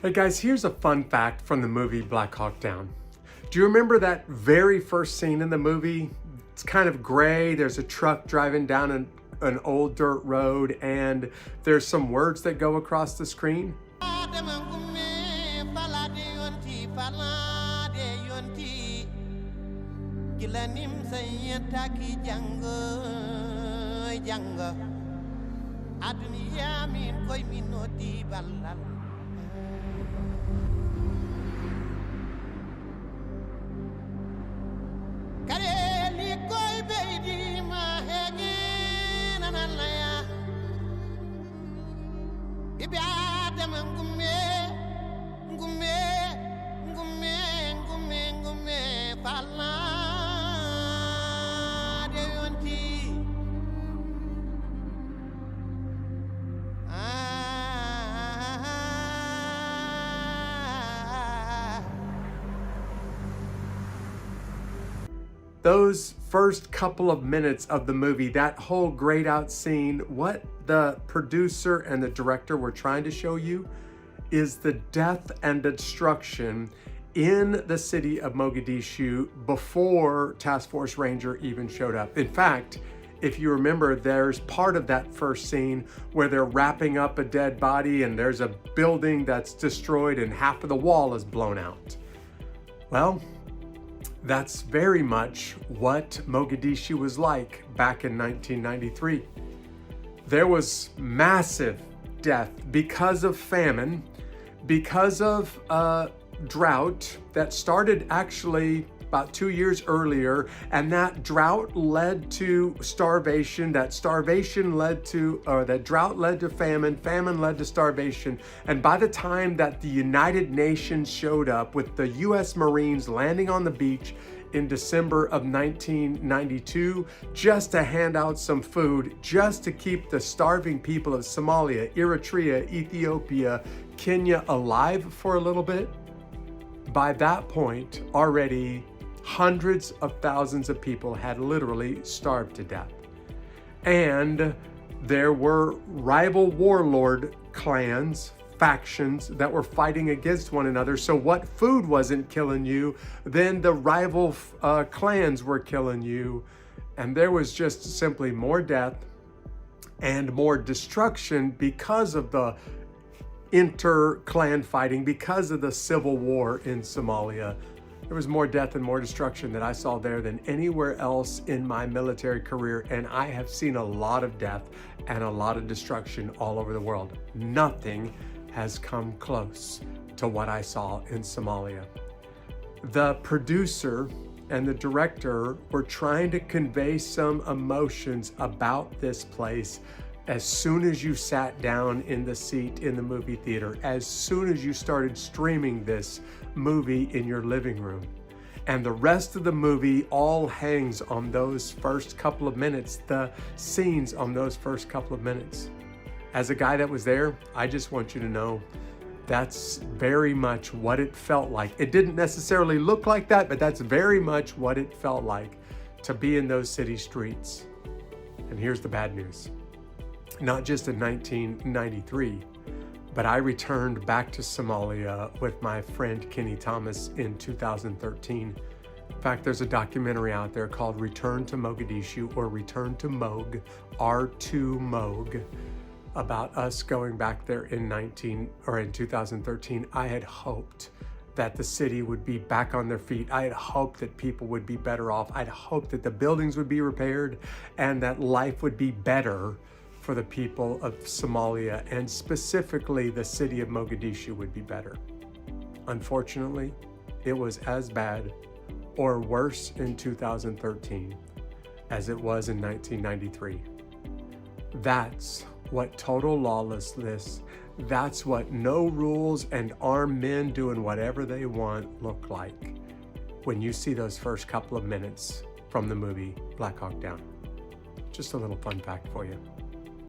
Hey guys, here's a fun fact from the movie Blackhawk Down. Do you remember that very first scene in the movie? It's kind of gray, there's a truck driving down an old dirt road, and there's some words that go across the screen. Those first couple of minutes of the movie, that whole grayed out scene, what the producer and the director were trying to show you is the death and destruction in the city of Mogadishu before Task Force Ranger even showed up. In fact, if you remember, there's part of that first scene where they're wrapping up a dead body and there's a building that's destroyed and half of the wall is blown out. Well, that's very much what Mogadishu was like back in 1993. There was massive death because of famine, because of drought that started actually about 2 years earlier, and that drought led to starvation, that drought led to famine, famine led to starvation, and by the time that the United Nations showed up with the US Marines landing on the beach in December of 1992, just to hand out some food, just to keep the starving people of Somalia, Eritrea, Ethiopia, Kenya alive for a little bit, by that point already hundreds of thousands of people had literally starved to death. And there were rival warlord clans, factions that were fighting against one another. So what food wasn't killing you, then the rival clans were killing you. And there was just simply more death and more destruction because of the inter-clan fighting, because of the civil war in Somalia. There was more death and more destruction that I saw there than anywhere else in my military career, and I have seen a lot of death and a lot of destruction all over the world. Nothing has come close to what I saw in Somalia. The producer and the director were trying to convey some emotions about this place as soon as you sat down in the seat in the movie theater, as soon as you started streaming this movie in your living room. And the rest of the movie all hangs on those first couple of minutes, the scenes on those first couple of minutes. As a guy that was there, I just want you to know that's very much what it felt like. It didn't necessarily look like that, but that's very much what it felt like to be in those city streets. And here's the bad news. Not just in 1993, but I returned back to Somalia with my friend Kenny Thomas in 2013. In fact, there's a documentary out there called Return to Mogadishu, or Return to Mog, R2 Mog, about us going back there in 2013. I had hoped that the city would be back on their feet. I had hoped that people would be better off. I'd hoped that the buildings would be repaired and that life would be better for the people of Somalia, and specifically the city of Mogadishu would be better. Unfortunately, it was as bad or worse in 2013 as it was in 1993. That's what total lawlessness, that's what no rules and armed men doing whatever they want look like when you see those first couple of minutes from the movie Blackhawk Down. Just a little fun fact for you.